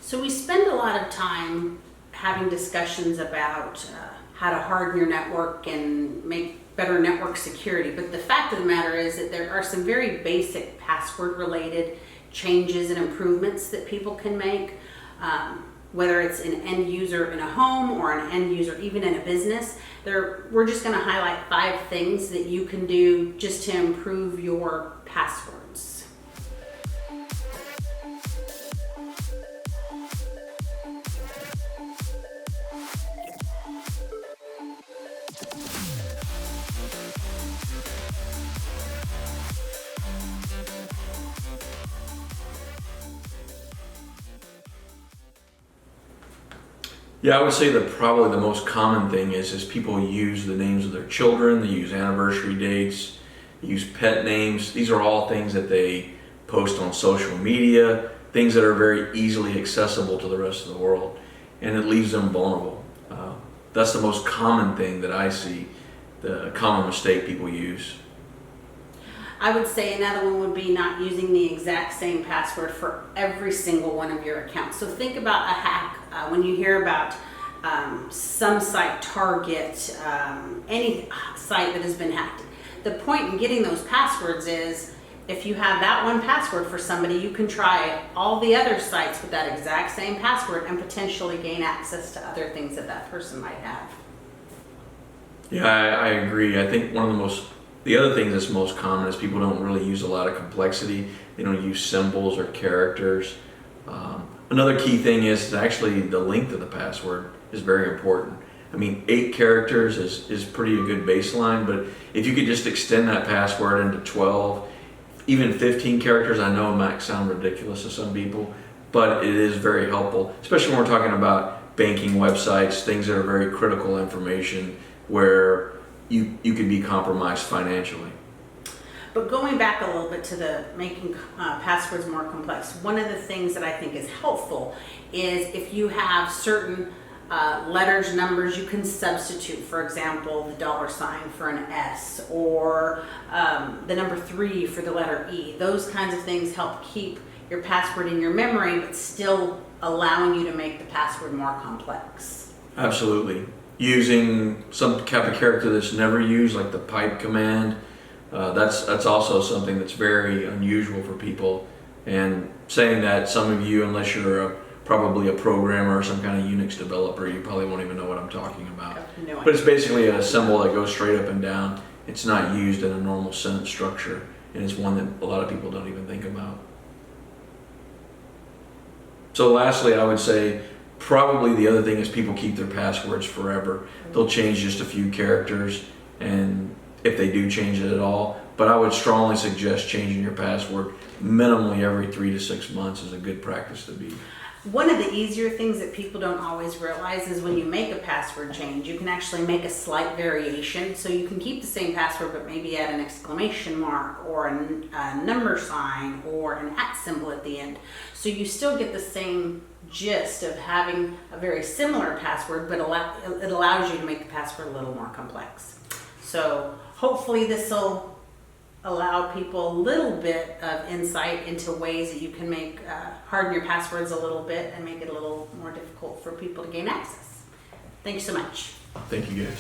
So we spend a lot of time having discussions about how to harden your network and make better network security. But the fact of the matter is that there are some very basic password related changes and improvements that people can make, whether it's an end user in a home or an end user even in a business. We're just going to highlight 5 things that you can do just to improve your passwords. Yeah, I would say that probably the most common thing is people use the names of their children, they use anniversary dates, they use pet names. These are all things that they post on social media, things that are very easily accessible to the rest of the world, and it leaves them vulnerable. That's the most common thing that I see, the common mistake people use. I would say another one would be not using the exact same password for every single one of your accounts. So think about a hack. When you hear about some site, Target, any site that has been hacked, the point in getting those passwords is if you have that one password for somebody, you can try all the other sites with that exact same password and potentially gain access to other things that that person might have. Yeah, I agree. I think the other thing that's most common is people don't really use a lot of complexity. They don't use symbols or characters. Another key thing is actually the length of the password is very important. I mean, 8 characters is pretty a good baseline, but if you could just extend that password into 12, even 15 characters, I know it might sound ridiculous to some people, but it is very helpful, especially when we're talking about banking websites, things that are very critical information where you could be compromised financially. But going back a little bit to the making passwords more complex, one of the things that I think is helpful is if you have certain letters, numbers, you can substitute, for example, the $sign for an S or the number 3 for the letter E. Those kinds of things help keep your password in your memory, but still allowing you to make the password more complex. Absolutely. Using some type of character that's never used, like the pipe command, that's also something that's very unusual for people. And saying that, some of you, unless you're probably a programmer or some kind of Unix developer, you probably won't even know what I'm talking about. No, but it's basically a symbol that goes straight up and down. It's not used in a normal sentence structure, and it's one that a lot of people don't even think about. So lastly, I would say probably the other thing is people keep their passwords forever. They'll change just a few characters, and if they do change it at all, but I would strongly suggest changing your password minimally every 3 to 6 months is a good practice to be. One of the easier things that people don't always realize is when you make a password change, you can actually make a slight variation. So you can keep the same password, but maybe add an exclamation mark or a number sign or an @ symbol at the end. So you still get the same gist of having a very similar password, but it allows you to make the password a little more complex. So hopefully this will allow people a little bit of insight into ways that you can make harden your passwords a little bit and make it a little more difficult for people to gain access. Thanks so much. Thank you guys.